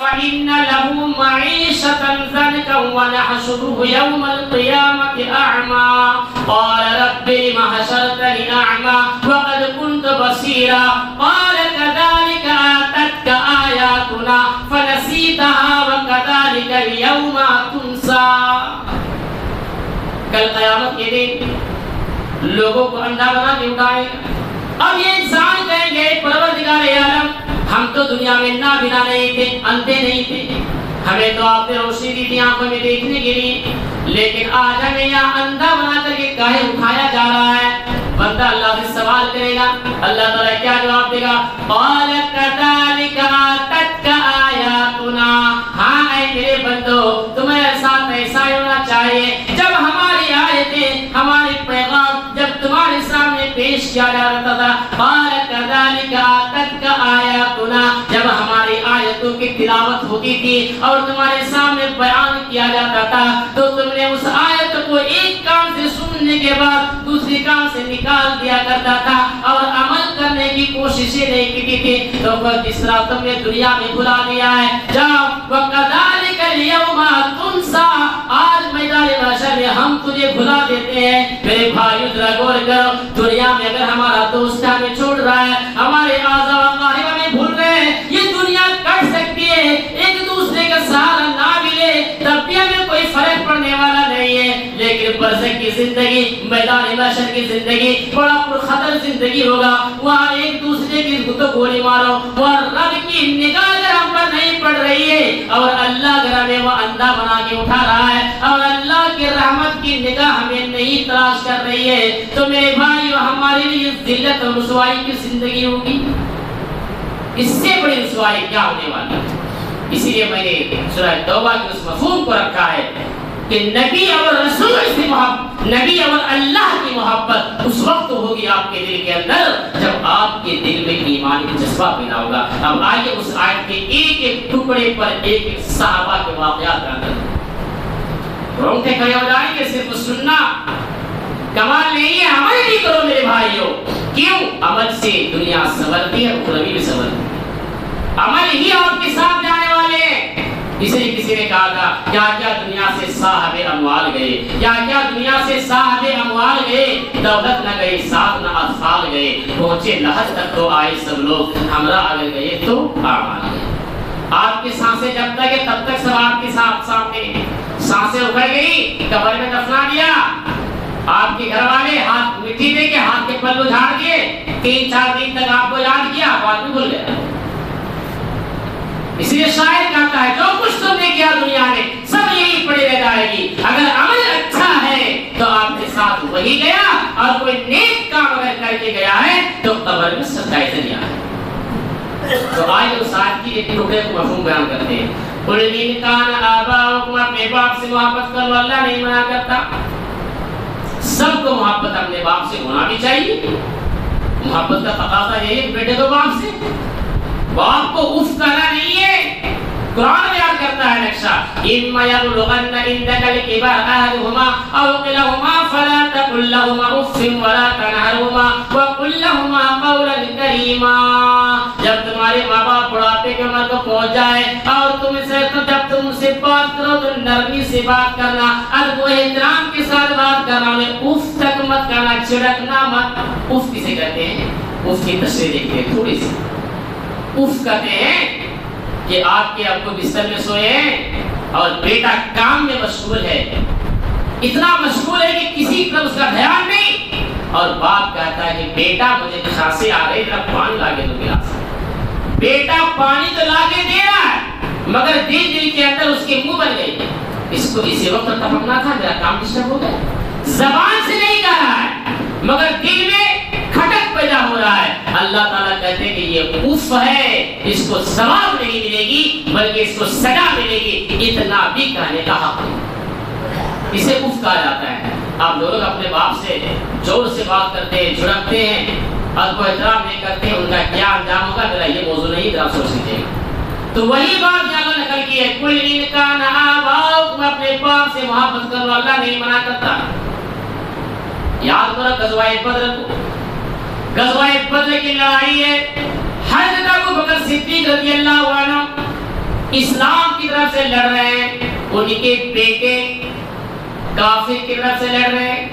فإن له معيشة ضنكا ونحشره يوم القيامة أعمى قال رب لم حشرتني أعمى وقد كنت بصيرا قال كذلك آتتك آياتنا فنسيتها وكذلك اليوم تنسى. کل قیامت کے دن لوگوں کو اندھا بنا کے اٹھائے گا. اب یہ انسان کہیں گے پروردگار عالم ہم تو دنیا میں نابینا نہیں تھے, اندھے نہیں تھے, ہمیں تو آپ نے روشنی دی تھی آنکھوں میں دیکھنے کے لیے, لیکن آج ہمیں یہاں اندھا بنا کر کے کاہے اٹھایا جا رہا ہے. بندہ اللہ سے سوال کرے گا, اللہ تعالیٰ کیا جواب دے گا؟ قال كذلك آتتك آیاتنا, ہاں اے میرے بندو تمہارے ساتھ ایسا ہونا چاہیے جب ہماری آیتیں ہمارے پیغام جب تمہارے سامنے پیش کیا جاتا تھا. قال كذلك آتتك آیاتنا, جب ہماری آیتوں کی تلاوت ہوتی تھی اور تمہارے سامنے بیان کیا جاتا تھا تو تم نے اس آیت کو ایک کان سے سننے کے بعد دوسری کان سے نکال دیا کرتا تھا اور عمل کرنے کی کوششیں نہیں کی تھی. تو جس طرح تم نے دنیا میں بھلا دیا ہے, جاؤ وَكَذَلِكَ الْيَوْمَ تُنْسَى, آج میدان محشر میں ہم تجھے بھلا دیتے ہیں. میرے بھائیو ذرا غور کرو, دنیا میں اگر ہمارا دوست ہمیں چھوڑ رہا ہے, ہمارے اعضاء و اقارب ہمیں بھول رہے ہیں, یہ دنیا کٹ سکتی ہے, ایک دوسرے کا سہارا نہ ملے تب بھی ہمیں کوئی فرق پڑنے والا نہیں ہے. لیکن برزخ کی زندگی, میدان محشر کی زندگی بڑا پرخطر زندگی ہوگا. وہاں ایک دوسرے کی کو گولی مارو, وہاں رب کی نگاہ اگر ہم پر نہیں پڑ رہی ہے اور اللہ اگر ہمیں وہ اندھا بنا کے اٹھا رہا ہے اور اللہ کی رحمت کی نگاہ ہمیں نہیں تلاش کر رہی ہے, تو میرے بھائیو ہمارے لیے ذلت اور رسوائی کی زندگی ہوگی. اس سے بڑی رسوائی کیا ہونے والی ہے. اسی لیے میں نے سورہ توبہ کے اس مفہوم کو رکھا ہے کہ نبی اور رسول سے محبت, نبی اور اللہ کی محبت اس وقت ہوگی آپ کے دل کے اندر جب آپ کے دل میں ایمان کا جذبہ پیدا ہوگا. اب آئیے اس آیت کے ایک ایک ٹکڑے پر ایک ایک صحابہ کے واقعات کا اندر رونگٹے کھڑے ہو جائیں گے. صرف سننا کمال نہیں ہے, عمل بھی کرو میرے بھائیوں. کیوں؟ عمل سے دنیا سنورتی ہے, اخروی بھی سنورتی ہے. عمل ہی آپ کے ساتھ جانے والے ہیں. اس لیے کسی نے کہا تھا کیا کیا دنیا سے صاحب اموال گئے, کیا کیا دنیا سے صاحب اموال گئے, دولت نہ گئی ساتھ نہ اطفال گئے, پہنچے لحد تک تو آئے سب لوگ, ہمراہ اگر گئے تو اعمال گئے. آپ کی سانسیں جب تک ہے تب تک سب آپ کے ساتھ سامنے. سانسیں اکھڑ گئی, قبر میں دفنا دیا, آپ کے گھر والے ہاتھ مٹی دے کے ہاتھ کے پلو جھاڑ دیے, 3-4 دن تک آپ کو یاد کیا, بعد میں بھول گیا. اس لیے شاعر کہتا ہے جو کچھ تم نے کیا دنیا میں سب یہی پڑی رہ جائے گی. اگر عمل اچھا ہے تو آپ کے ساتھ وہی گیا, اور کوئی نیک کام اگر کر کے گیا ہے تو قبر میں سچائی سے گیا ہے. تو آج اس آیت کی ایک ٹکڑے کو مفہوم بیان کرتے ہیں. قل ان کان آباؤکم, اپنے باپ سے محبت کرو, اللہ نہیں منع کرتا. سب کو محبت اپنے باپ سے ہونا بھی چاہیے. محبت کا تقاضا یہی ہے بیٹے کو باپ سے, باپ کو اف کرنا نہیں ہے. قرآن بیان کرتا ہے نقشہ, اما یبلغن عندک الکبر احدهما او کلاهما فلا تقل لهما اف ولا تنهرهما وقل لهما قولا کریما. جب تمہارے ماں باپ بڑھاپے کی عمر کو پہنچ جائے اور تم سے جب تم سے بات کرو تو نرمی سے بات کرنا, ادب و احترام کے ساتھ بات کرنا, انہیں اف تک مت کرنا, چھڑکنا مت. اف کسے کہتے ہیں؟ اف کی تشریح دیکھتے ہیں تھوڑی سی. اف کہتے ہیں کہ آپ کے ابو بستر میں سوئے ہیں اور بیٹا کام میں مشغول ہے, اتنا مشغول ہے کہ کسی طرف اس کا دھیان نہیں, اور باپ کہتا ہے کہ بیٹا مجھے کھانسی آ رہی, ذرا پانی لا کے دو گلاس. بیٹا پانی تو لا کے دے رہا ہے مگر دل کے اندر اس کے منہ بن گئی, اس کو اسی وقت ٹپکنا تھا, میرا کام ڈسٹرب ہو گیا. زبان سے نہیں کہہ رہا ہے مگر دل میں کھٹک پیدا ہو رہا ہے. اللہ تعالیٰ کہتے ہیں کہ یہ اف ہے, اس کو ثواب نہیں ملے گی بلکہ اس کو سزا ملے گی, اتنا بھی کہنے کا حق نہیں. اسے اف کہا جاتا ہے. آپ لوگ اپنے باپ سے زور سے بات کرتے ہیں, جھڑکتے ہیں, ادب و احترام نہیں کرتے, ان کا کیا انجام ہوگا میرا یہ موضوع نہیں, ذرا سوچ لیجیے. تو وہی بات یہاں اللہ نقل کی ہے, قل ان کان آباؤکم, اپنے باپ سے محبت کرو, اللہ نہیں منع کرتا. یاد کرو غزوہ بدر کو, غزوہ بدر کی لڑائی ہے, حضرت ابو بکر صدیق رضی اللہ عنہ اسلام کی طرف سے لڑ رہے ہیں، ان کے بیٹے کافر کی طرف سے لڑ رہے ہیں،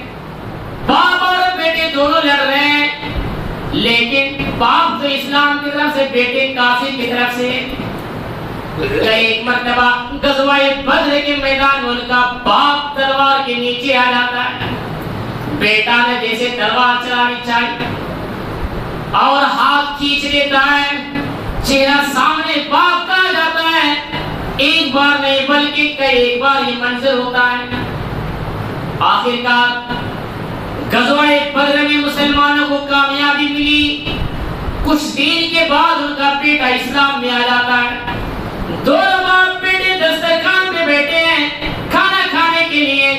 باپ اور بیٹے دونوں لڑ رہے ہیں، لیکن باپ تو اسلام کی طرف سے، بیٹے کافر کی طرف سے۔ ایک مرتبہ غزوہ بدر کے میدان میں ان کا باپ تلوار کے نیچے آ جاتا ہے، بیٹا نے جیسے تلوار چلانی چاہیے اور ہاتھ کھینچ لیتا ہے، چہرہ سامنے باپ کا آ جاتا ہے، ایک بار نہیں بلکہ کئی ایک بار یہ منظر ہوتا ہے۔ آخرکار غزوہ بدر میں مسلمانوں کو کامیابی ملی، کچھ دن کے بعد ان کا بیٹا اسلام میں آ جاتا ہے، دونوں باپ بیٹے دسترخوان پہ بیٹھے ہیں کھانا کھانے کے لیے،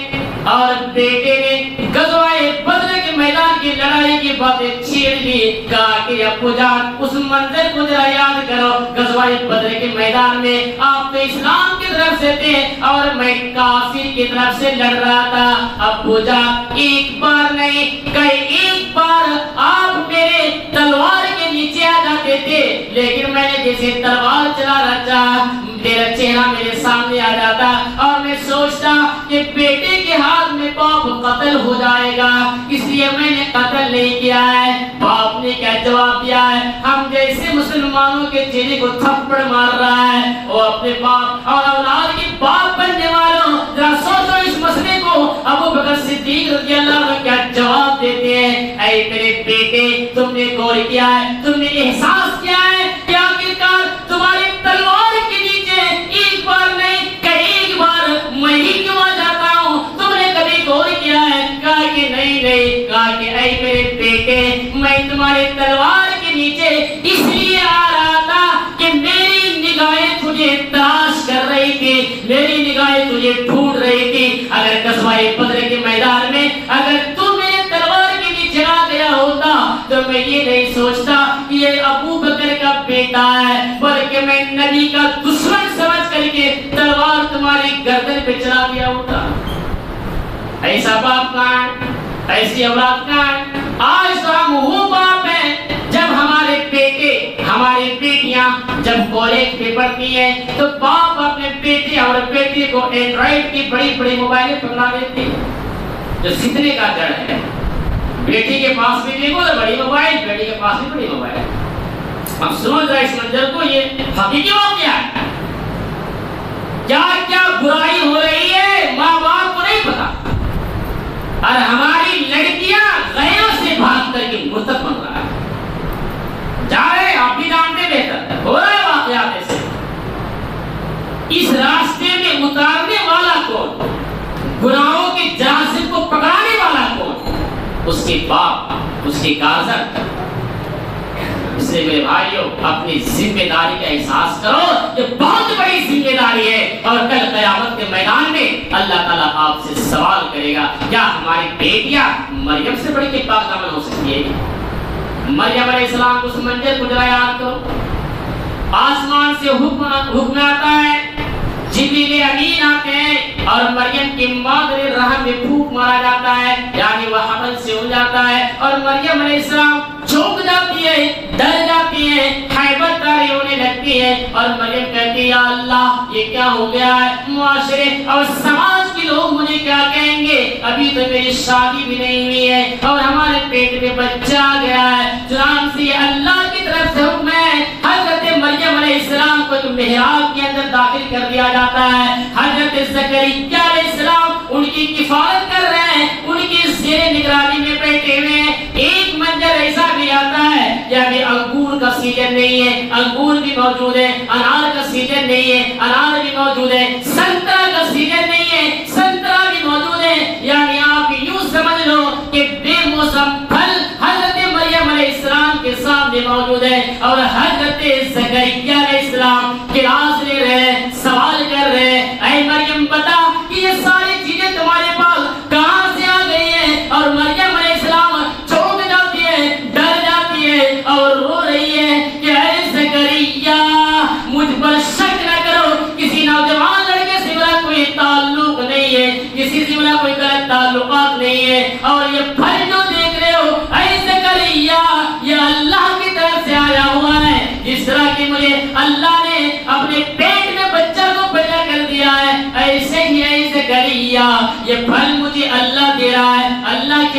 اور بیٹے نے غزوہ بدر کے میدان کی لڑائی کی باتیں چھیڑ دی، کہا کہ ابو جان اس منظر کو ذرا یاد کرو، غزوہ بدر کے میدان میں آپ تو اسلام کی طرف سے تھے اور میں کافر کی طرف سے لڑ رہا تھا، ابو جان ایک بار نہیں کئی ایک بار آپ میرے تلوار کے نیچے آ جاتے تھے، لیکن میں نے جیسے تلوار چلا رہا تھا تیرا چہرہ میرے سامنے آ جاتا اور میں سوچتا کہ بیٹے کے ہاتھ میں باپ قتل ہو جائے گا، اس لیے میں نے قتل نہیں کیا ہے۔ باپ نے کیا جواب دیا ہے؟ ہم جیسے مسلمانوں کے چہرے کو تھپڑ مار رہا ہے، وہ اپنے باپ اور اولاد کے باپ بننے والوں ذرا سوچو اس مسئلے کو، ابو بکر صدیق رضی اللہ عنہ کیا جواب دیتے ہیں؟ اے میرے بیٹے تم نے غور کیا ہے، تم نے احساس کیا ہے کہ آخرکار تمہاری تلوار کے نیچے ایک بار نہیں کئی بار میں ہی کیوں آ جاتا ہوں؟ تم نے کبھی غور کیا ہے؟ کہا کہ نہیں، کہا کہ اے میرے بیٹے میں تمہارے تلوار کے نیچے اس لیے آ رہا تھا کہ میری نگاہیں تجھے تلاش کر رہی تھی، میری نگاہیں تجھے ڈھونڈ رہی تھی۔ اگر غزوہ بدر کے میدان میں اگر تم میرے تلوار کے نیچے آ گیا ہوتا تو میں یہ نہیں سوچتا کہ یہ ابو بکر کا بیٹا ہے، بلکہ میں نبی کا دشمن سمجھ کر کے تلوار تمہاری گردن پہ چلا دیا ہوتا۔ ایسا باپ کہاں ہے؟ ایسی اولاد کہاں ہے؟ آج تو ہم وہ باپ ہیں جب ہمارے بیٹے ہماری بیٹیاں جب کالج میں پڑھتی ہیں تو باپ اپنے بیٹے اور بیٹی کو اینڈرائیڈ کی بڑی بڑی موبائلیں پکڑا دیتے ہیں، جو سیکھنے کا جڑ ہے۔ بیٹی کے پاس بھی دیکھو تو بڑی موبائل، بیٹی کے پاس بھی بڑی موبائل۔ اب سنو ذرا اس منظر کو، یہ حقیقی واقعہ ہے، کیا کیا برائی ہو رہی ہے ماں باپ کو نہیں پتا، اور ہماری لڑکیاں غیروں سے بھاگ کر کے مرتد بن رہا ہے۔ جا رہے آپ بھی جانتے بہتر، ہو رہا ہے واقعات ایسے۔ اس راستے میں اتارنے والا کون؟ گناہوں کے جراثیم کو پکڑانے والا کون؟ اس کے باپ، اس کے گارجن۔ اس لیے میرے بھائیوں اپنی ذمہ داری کا احساس کرو، یہ بہت بڑی ذمہ داری ہے، اور کل قیامت کے میدان میں اللہ تعالیٰ آپ سے سوال کرے گا۔ کیا ہماری بیٹیاں مریم سے بڑی کے پاک دامن ہو سکتی ہے؟ مریم علیہ السلام کو اس منظر کو ذرا یاد کرو، آسمان سے حکم آتا ہے، جبریل امین آتے ہیں اور مریم کی مادر رحم میں پھونک مارا جاتا ہے، یعنی وہ حمل سے ہو جاتا ہے، اور مریم علیہ السلام چونک جاتی ہے، ڈر جاتی ہے، حیبت طاری ہونے لگتی ہے، اور مریم کہتی ہے یا اللہ یہ کیا ہو گیا ہے، معاشرے اور سماج کے لوگ مجھے کیا کہیں گے، ابھی تو میری شادی بھی نہیں ہوئی ہے اور ہمارے پیٹ میں بچہ آ گیا ہے۔ چنانچہ یہ اللہ کی طرف سے حکم ہے، حضرت مریم علیہ السلام کو محراب کے اندر داخل کر دیا جاتا ہے، حضرت زکریا علیہ السلام ان کی کفالت کر رہے ہیں، ان کی زیر نگرانی میں بیٹھے ہوئے ہیں۔ ایک منظر ایسا بھی آتا ہے کہ ابھی انگور کا سیزن نہیں ہے، انگور بھی موجود ہے، انار کا سیزن نہیں ہے، انار بھی موجود ہے، سنترا کا سیزن نہیں ہے، سنترا بھی موجود ہے، یعنی آپ یوں سمجھ لو کہ بے موسم پھل حضرت مریم علیہ السلام کے سامنے موجود ہے، اور حضرت زکریا علیہ السلام کلاس لے رہے ہیں، سوال کر رہے ہیں، اے مریم بتا کہ یہ ساری چیزیں تمہارے پاس کہاں سے آ گئی ہیں؟ اور مریم علیہ السلام چونک جاتی ہے، ڈر جاتی ہے اور رو رہی ہے کہ اے زکریا مجھ پر شک نہ کرو، کسی نوجوان لڑکے سے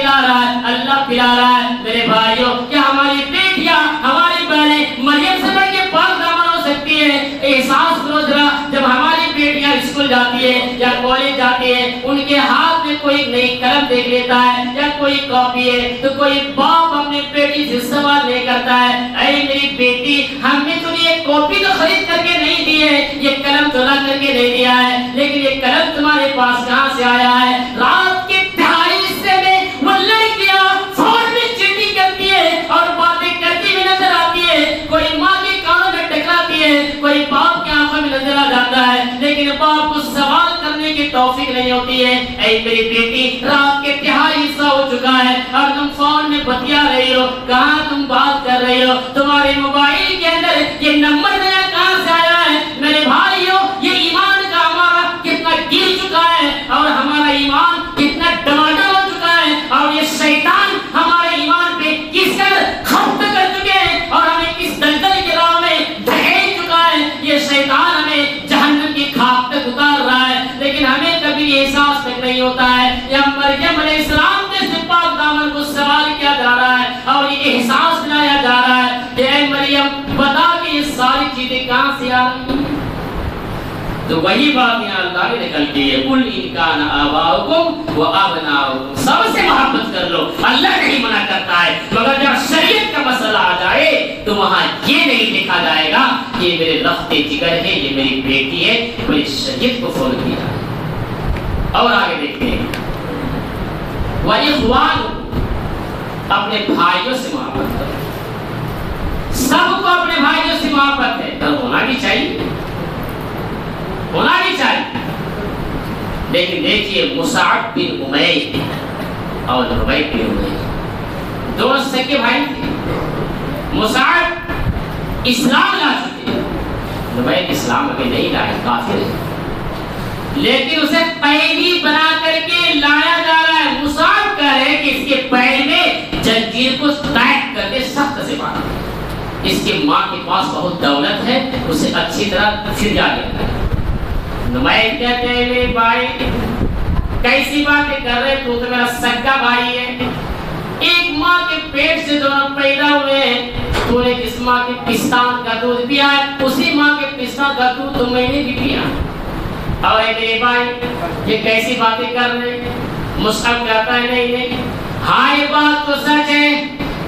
کھلا رہا ہے, اللہ پلا رہا ہے. میرے بھائیوں, کیا ہماری بیٹیاں, ہماری بہنیں مریم سے بڑھ کے پاک دامن ہو سکتی ہے؟ احساس کرو ذرا, جب ہماری بیٹیاں اسکول جاتی ہے یا کالج جاتی ہے, ان کے ہاتھ میں کوئی نئی قلم دیکھ لیتا ہے یا کوئی کاپی ہے, تو کوئی باپ اپنی بیٹی سے سوال نہیں کرتا ہے, اے میری بیٹی, ہم نے تمہیں یہ کاپی تو خرید کر کے نہیں دی ہے, یہ قلم تو لا کر کے نہیں دیا ہے, لیکن یہ قلم تمہارے پاس کہاں سے آیا ہے؟ رات کے تہائی حصے میں وہ لڑکیاں فون میں چیٹنگ کرتی ہے اور باتیں کرتی ہوئی نظر آتی ہے, کوئی ماں کے کانوں میں ٹکراتی ہے, کوئی باپ کی آنکھوں میں نظر آ جاتا ہے, لیکن باپ کو سوال کرنے کی توفیق نہیں ہوتی ہے. اے میری بیٹی, رات کے تہائی حصہ ہو چکا ہے اور تم فون میں بتیا رہی ہو, کہاں تم بات کر رہی ہو؟ تمہارے موبائل کے اندر یہ نمبر نیا کہاں سے آیا ہے؟ میرے بھائیوں, یہ ایمان کا ہمارا کتنا گر چکا ہے اور ہمارا ایمان کتنا ڈماڈول ہو چکا ہے, اور یہ شیطان ہمارے ایمان پہ کس قدر خبط کر چکے ہیں اور ہمیں کس دلدل کے راہ میں دھکیل چکا ہے. یہ شیطان ہمیں جہنم کی خاک تک اتار رہا ہے, لیکن ہمیں کبھی احساس تک نہیں ہوتا ہے. یا مریم علیہ السلام جیسے پاک دامن کو سوال کیا جا رہا ہے اور یہ احساس دلایا جا رہا ہے کہ اے مریم, بتا کہ یہ ساری چیزیں کہاں سے آ رہی ہیں. تو وہی بات یہاں اللہ نے نکلتی ہے, قل ان کان آباؤکم و ابناؤکم, سب سے محبت کر لو, اللہ نہیں منع کرتا ہے, مگر جب شریعت کا مسئلہ آ جائے تو وہاں یہ نہیں دیکھا جائے گا کہ یہ میرے رخت جگر ہے, یہ میری بیٹی ہے, میری شریعت کو فالو کیا. اور آگے دیکھتے ہیں, وَإِخْوَانُكُمْ, اپنے بھائیوں سے محبت کرو. سب کو اپنے بھائیوں سے محبت ہے, تو ہونا بھی چاہیے, ہونا بھی چاہیے. لیکن دیکھیے, مصعب بن عمیر اور ربیع بن عمیر دونوں سگے بھائی تھے. مصعب اسلام لا چکے, ربیع اسلام ابھی نہیں لائے, کافر ہے, لیکن اسے قیدی بنا کر کے لایا جا رہا ہے. مصعب کہہ رہے کہ اس کے پیر میں جنجیر کو ٹائٹ کر کے سخت سے باندھا, اس کی ماں کے پاس بہت دولت ہے, اسے اچھی طرح پھر جا گیا. نمائن کہتے ہیں, میرے بھائی کیسی باتیں کر رہے, تو میرا سگا بھائی ہے, ایک ماں کے پیٹ سے دونوں پیدا ہوئے ہیں, تو نے جس ماں کے پستان کا دودھ پیا ہے اسی ماں کے پستان کا دودھ تو میں نے بھی پیا. اور اے میرے بھائی, یہ کیسی باتیں کر رہے؟ مصعب کہتا ہے نہیں نہیں, ہاں یہ بات تو سچ ہے,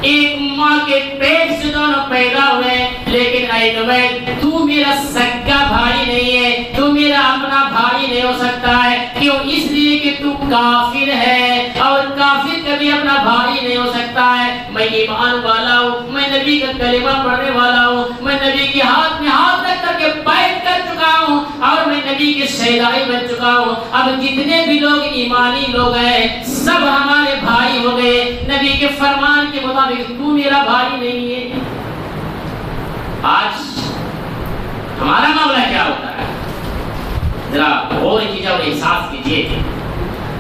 ایک ماں کے پیٹ سے دونوں پیدا ہوئے, لیکن اے نبی, تو میرا سگا بھائی نہیں ہے, تو میرا اپنا بھائی نہیں ہو سکتا ہے. کیوں؟ اس لیے کہ تو کافر ہے, اور کافر کبھی اپنا بھائی نہیں ہو سکتا ہے. میں ایمان والا ہوں, میں نبی کا کلمہ پڑھنے والا ہوں, میں نبی کے ہاتھ میں ہاتھ رکھ کر کے بیعت کر چکا ہوں, اور میں نبی کے شہدائی بن چکا ہوں. اب جتنے بھی لوگ ایمانی لوگ ہیں سب ہمارے بھائی ہو گئے نبی کے فرمان کے مطابق. تو میرا بھائی نہیں ہے. آج ہمارا معاملہ کیا ہوتا ہے, ذرا غور کیجیے اور احساس کیجیے.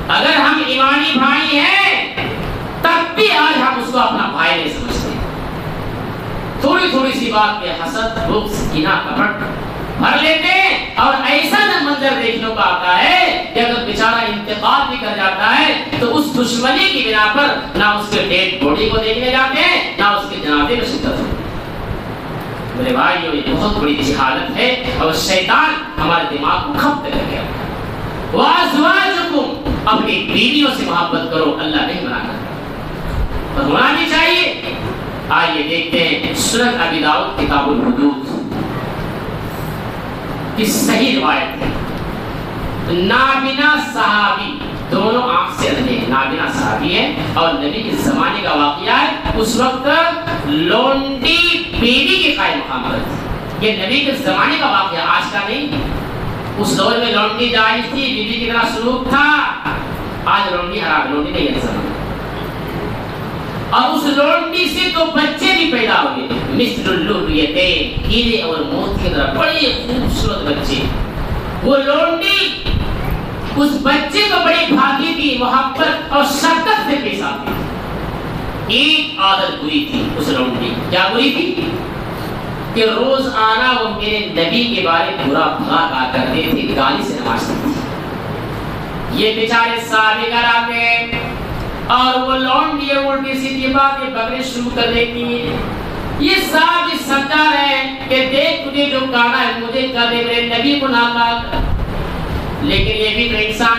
اگر ہم ایمانی بھائی ہیں تب بھی آج ہم اس کو اپنا بھائی نہیں سمجھتے. تھوڑی تھوڑی سی بات پہ حسد, بغض, کینہ, کپٹ بھر لیتے ہیں, اور ایسا نہ منظر دیکھنے کو آتا ہے کہ اگر بیچارہ انتقال بھی کر جاتا ہے تو اس دشمنی کی بنا پر نہ اس کے ڈیڈ باڈی کو دیکھنے جاتے ہیں, نہ اس کے جنازے میں شرکت ہوتی ہے. میرے بھائیو, یہ بہت بڑی جہالت ہے, اور شیطان ہمارے دماغ کو کھپت کر گیا. وَأَزْوَاجُكُمْ, اپنی بیویوں سے محبت کرو, اللہ نہیں منع کرتا, اور ہونا بھی چاہیے. آئیے دیکھتے ہیں سنن ابی داؤد کتاب الحدود کی صحیح روایت ہے. نابینا صحابی, دونوں آنکھ سے اندھے, نابینا صحابی ہے اور نبی کے زمانے کا واقعہ ہے. اس وقت لونڈی بیوی کے قائم مقام پر تھی. یہ نبی کے زمانے کا واقعہ, آج کا نہیں. اس دور میں لونڈی جائز تھی, بیوی کی طرح سلوک تھا. آج لونڈی حرام, لونڈی نہیں ہے زمانے. اور اس لونڈی سے تو بچے بھی پیدا ہوئے, مثل اللؤلؤتین, ہیرے اور موتی کی طرح بڑے خوبصورت بچے. وہ لونڈی اس بچے کو بڑی بھاگی تھی, محبت اور شفقت سے پیش آتی تھی. ایک عادت بری تھی اس لونڈی, کیا بری تھی؟ کہ روز آنا وہ میرے نبی کے بارے برا بھلا کہا کرتے تھے, گالی سے نوازتے تھے. یہ بیچارے صحابہ کرام نے اور وہ لونڈی الٹی سیدھی باتیں بکنے شروع کر دیتی ہے. یہ صاحب یہ سمجھا رہے ہیں کہ دیکھ تجھے جو کہنا ہے مجھے کہہ دے، میرے نبی کو نہ کہا. لیکن یہ بھی تو انسان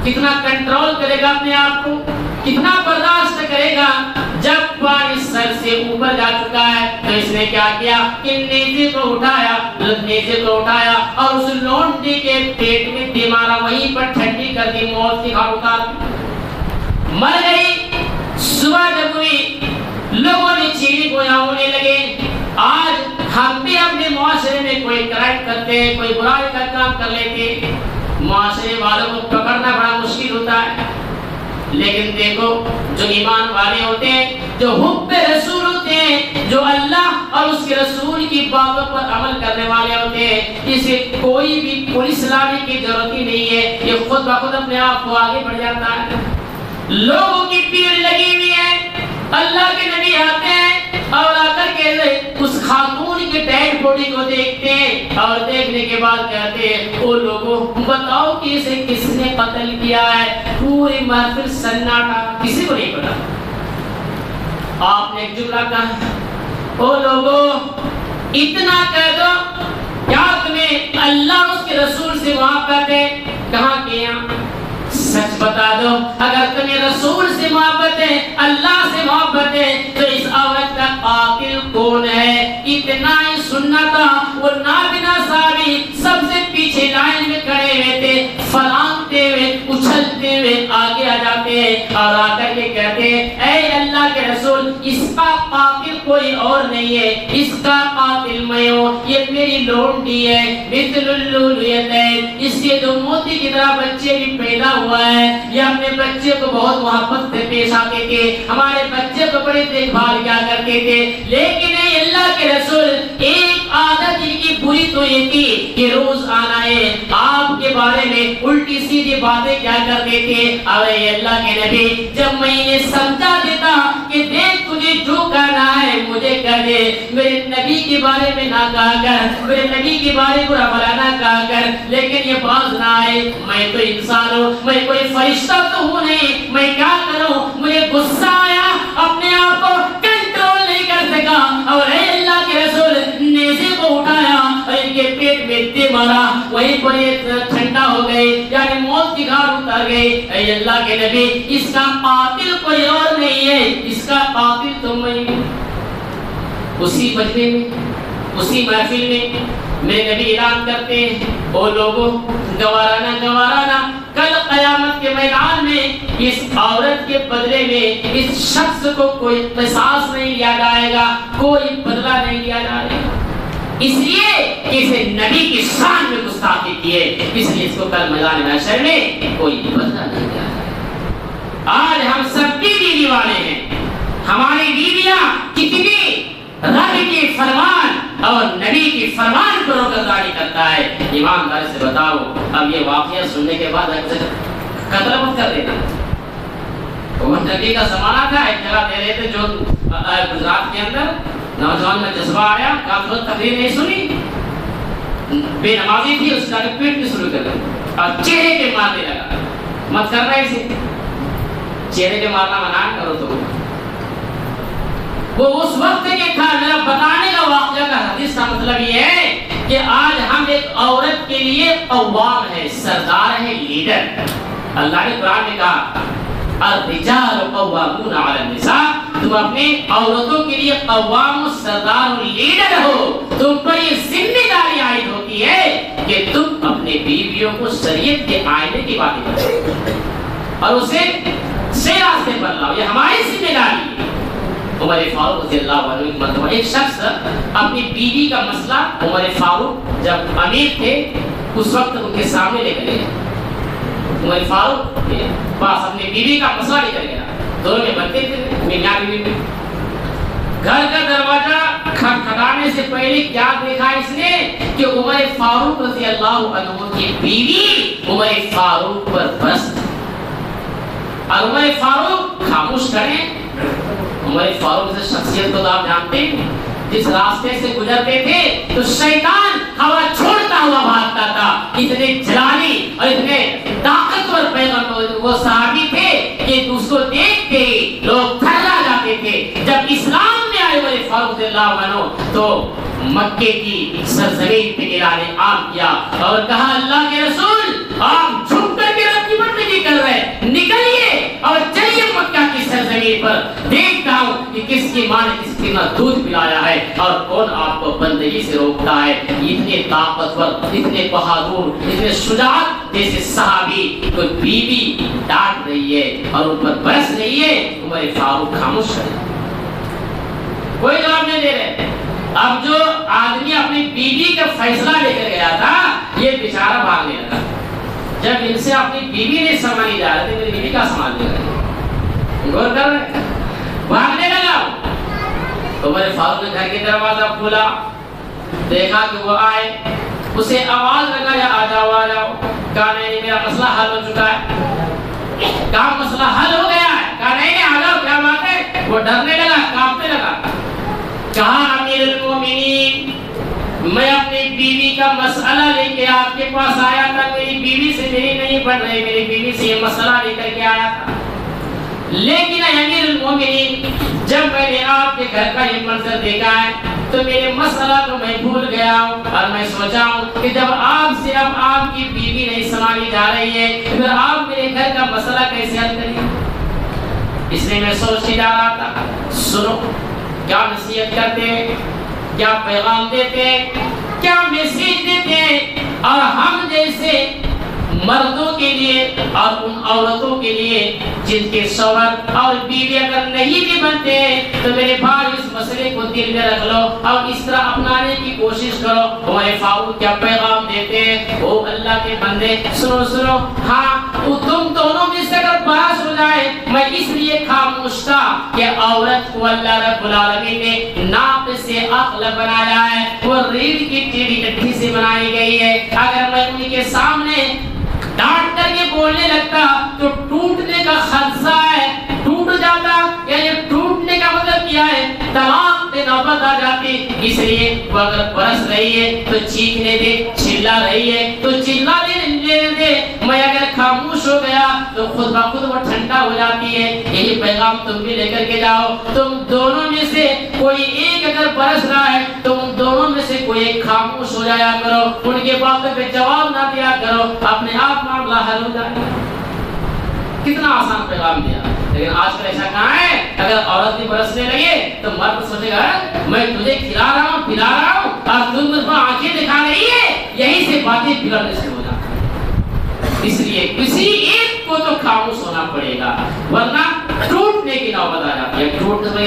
کتنا کنٹرول کرے گا اپنے آپ کو، کتنا برداشت کرے گا. جب پانی سر سے اوپر جا چکا ہے تو اس نے کیا کیا کہ نیزے کو اٹھایا اور اس لونڈی کے پیٹ میں دے مارا، وہیں پر ٹھنڈی کر دی، موت کی گھاٹ اتار دی، مر گئی. صبح جب ہوئی لوگوں نے چیڑی گویا ہونے لگے. آج ہم بھی اپنے معاشرے میں کوئی کرائم کرتے ہیں، کوئی برائی کا کام کر لیتے ہیں، معاشرے والوں کو پکڑنا بڑا مشکل ہوتا ہے. لیکن دیکھو جو ایمان والے ہوتے ہیں، جو حب رسول ہوتے ہیں، جو اللہ اور اس کے رسول کی باتوں پر عمل کرنے والے ہوتے ہیں، اسے کوئی بھی پولیس لانے کی ضرورت ہی نہیں ہے. یہ خود بخود اپنے آپ کو آگے بڑھ جاتا ہے. لوگوں کی بھیڑ لگی ہوئی ہے، اللہ کے نبی آتے ہیں اور آ کر کے اس خاتون کے ڈیڈ باڈی کو دیکھتے ہیں اور دیکھنے کے بعد کہتے ہیں او لوگوں بتاؤ کہ اسے کس نے قتل کیا ہے. پوری محفل سناٹا، کسی کو نہیں پتا. آپ نے ایک جملہ کہا او لوگوں اتنا کہہ دو کیا تمہیں اللہ اس کے رسول سے محبت ہے؟ کہاں کیا؟ سچ بتا دو. اگر تمہیں رسول سے محبت ہے، اللہ سے محبت ہے، تو اس عورت کا قاتل کون ہے؟ اتنا ہی سننا تھا. وہ نابینا صحابی سب سے پیچھے لائن میں کھڑے ہوئے تھے، پھلانگتے ہوئے اچھلتے ہوئے آگے آ جاتے ہیں اور آ کر کے کہتے ہیں اے اللہ کے رسول اس کا قاتل کوئی اور نہیں ہے، اس کا قاتل میں ہوں. یہ میری لونڈی ہے، مثل اللؤلؤتین، اس کے جو موتی کی طرح بچے بھی پیدا ہوا ہے. یہ اپنے بچے کو بہت محبت سے پیش آتے تھے، ہمارے بچے کو بڑی دیکھ بھال کیا کرتے تھے. لیکن اے اللہ کے رسول ایک عادت ان کی بری تو یہ تھی کہ روز آنا ہے آپ کے بارے میں الٹی سیدھی باتیں کیا کرتے تھے. اور اے اللہ کے نبی جب میں انہیں سمجھا دیتا کہ دیکھ تجھے جو کہنا ہے مجھے کہہ دے، میرے نبی کے بارے میں نہ کہا کر، میرے نبی کے بارے میں برا بھلا نہ کہا کر. لیکن یہ باز نہ آئے، میں تو انسان ہوں، میں کوئی فرشتہ تو ہوں نہیں، میں کیا کروں؟ مجھے غصہ آیا، اپنے آپ کو کنٹرول نہیں کر سکا اور اے اللہ کے رسول نیزے کو اٹھایا اور ان کے پیٹ میں دے مارا، وہیں پر یہ ٹھنڈا ہو گئے، یعنی موت کی گھاٹ اتر گئی. اے اللہ کے نبی اس کا قاتل کوئی اور نہیں ہے، اس کا قاتل تو میں ہوں. اسی مجمع میں اسی محفل میں میرے نبی اعلان کرتے ہیں او لوگوں گوارانہ کل قیامت کے میدان میں اس عورت کے بدلے میں اس شخص کو کوئی قصاص نہیں لیا جائے گا، کوئی بدلہ نہیں لیا جائے گا. اس لیے کہ اسے نبی کی شان میں گستاخی کی ہے، اس لیے اس کو کل میدان محشر میں کوئی بدلہ نہیں دیا جائے گا. آج ہم سب بھی بیوی والے ہیں، ہماری بیویاں کتنی رب کی فرمان اور نبی کی فرمان پر روگردانی کرتا ہے. ایمانداری سے بتاؤ اب یہ واقعہ سننے کے بعد قتل مت کر دینا. وہ نبی کا زمانہ تھا، ایک جگہ دے رہے تھے جو گجرات کے اندر نوجوان میں جذبہ آیا، کافی تقریر نہیں سنی، بے نمازی تھی، اس کا پیٹ بھی شروع کر دیا اور چہرے پہ مارنے لگا. مت کرنا اسے، چہرے پہ مارنا منع کرو. تو وہ اس وقت کے تھا. میرا بتانے کا واقعہ کا حدیث کا مطلب یہ ہے کہ آج ہم ایک عورت کے لیے قوام ہے، سردار ہے، لیڈر. اللہ نے قرآن میں کہا الرجال قوامون علی النساء، تم اپنے عورتوں کے لیے قوام و سردار و لیڈر ہو. تم پر یہ ذمہ داری عائد ہوتی ہے کہ تم اپنے بیویوں کو شریعت کے آئینے کی باتیں بتاؤ اور اسے صحیح راستے پر لاؤ. یہ ہماری ذمہ داری ہے. عمر فاروق رضی اللہ عنہ ایک مرتبہ ایک شخص اپنی بیوی کا مسئلہ عمر فاروق جب امیر تھے اس وقت ان کے سامنے لے کر گئے. عمر فاروق کے پاس اپنی بیوی کا مسئلہ لے کر گیا. دونوں میں بنتے تھے میاں بیوی میں. گھر کا دروازہ کھٹکھٹانے سے پہلے کیا دیکھا اس نے کہ عمر فاروق رضی اللہ عنہ کی بیوی عمر فاروق پر برس اور عمر فاروق خاموش کریں. عمر فاروق سے شخصیت کو آپ جانتے ہیں، جس راستے سے گزرتے تھے تو شیطان ہوا چھوڑتا ہوا بھاگتا تھا. اتنے جلالی اور اتنے طاقتور پیغمبر وہ صحابی تھے کہ اس کو تو مکے کی سرزمین پہ اعلان عام کیا اور کہا اللہ کے رسول آپ جھک کر کے رب کی بندگی کر رہے، نکلیے اور چلیے مکہ کی سرزمین پر، دیکھتا ہوں کہ کس کی ماں نے کس کی دودھ پلایا ہے اور کون آپ کو بندگی سے روکتا ہے۔ اتنے طاقتور، اتنے بہادر، اتنے شجاعت جیسے صحابی کوئی بیوی ڈانٹ رہی ہے اور ان پر برس رہی ہے، عمر فاروق خاموش ہے، کوئی جواب نہیں دے رہے۔ اب جو آدمی اپنی بیوی کا فیصلہ لے کر گیا تھا یہ بیچارہ بھاگنے لگا۔ جب ان سے اپنی بیوی نہیں سنبھالی جا رہی تھی، میری بیوی کا سنبھال لے گا، غور کر رہے، بھاگنے لگا۔ عمر فاروق نے گھر کی دروازہ کھولا، دیکھا کہ وہ آئے، اسے آواز لگایا آ جاؤ آ جاؤ، کہا نہیں میرا مسئلہ حل ہو چکا ہے، کہا مسئلہ حل ہو گیا ہے، کہا نہیں آ جاؤ کیا بات ہے۔ وہ ڈرنے لگا، کانپنے لگا، کہا امیر المومنین میں اپنی بیوی کا مسئلہ لے کے آپ کے پاس آیا تھا، میری بیوی سے میری نہیں بن رہی، میری بیوی سے یہ مسئلہ لے کر کے آیا تھا، لیکن امیر المومنین جب میں نے آپ کے گھر کا یہ منظر دیکھا ہے تو میرے مسئلہ کو میں بھول گیا ہوں اور میں سوچا ہوں کہ جب آپ سے اب آپ کی بیوی نہیں سنبھالی جا رہی ہے پھر آپ میرے گھر کا مسئلہ کیسے حل کریں گے۔ اس لیے میں سوچ کے جا رہا تھا، سنو کیا نصیحت کرتے ہیں، کیا پیغام دیتے ہیں، کیا میسیج دیتے ہیں، اور ہم جیسے مردوں کے لیے اور ان عورتوں کے لیے جن کے شوہر اور بیوی اگر نہیں بھی بنتے تو میرے بھائی اس مسئلے کو دل میں رکھ لو اور اس طرح اپنانے کی کوشش کرو۔ عمر فاروق کیا پیغام دیتے ہیں، او اللہ کے بندے سنو سنو، ہاں تم دونوں میں سے اگر بحث ہو جائے، میں اس لیے خاموش تھا کہ عورت کو اللہ رب العالمین نے ناپ سے عقل بنایا ہے، وہ ریڑھ کی ٹیڑھی گٹھی سے بنائی گئی ہے، اگر میں ان کے سامنے ڈانٹ کر کے بولنے لگتا تو ٹوٹنے کا خدشہ ہے، ٹوٹ جاتا، یا یہ ٹوٹنے کا مطلب کیا ہے، طلاق پہ نوبت آ جاتی۔ اس لیے وہ اگر برس رہی ہے تو چیخنے دے، چلا رہی ہے تو چلا دے، میں اگر خاموش ہو گیا تو خود بخود وہ ٹھنڈا ہو جاتی ہے۔ یہی پیغام تم بھی لے کر کے جاؤ، تم دونوں میں سے کوئی ایک اگر برس رہا ہے تو ان دونوں میں سے کوئی ایک خاموش ہو جایا کرو، ان کے باتوں پہ جواب نہ دیا کرو، اپنے آپ معاملہ حل ہو جائے۔ کتنا آسان پیغام دیا، لیکن آج کل ایسا کہاں ہے، اگر عورت بھی برسنے لگے تو مرد سوچے گا میں تجھے کھلا رہا ہوں پلا رہا ہوں اور تم مجھ پر آنکھیں دکھا رہی ہے، یہی سے باتیں بگڑنے سے ہو جاتی ہیں۔ اس لیے کسی ایک کو تو خاموش ہونا پڑے گا ورنہ ٹوٹنے کی نوبت آ جاتی ہے۔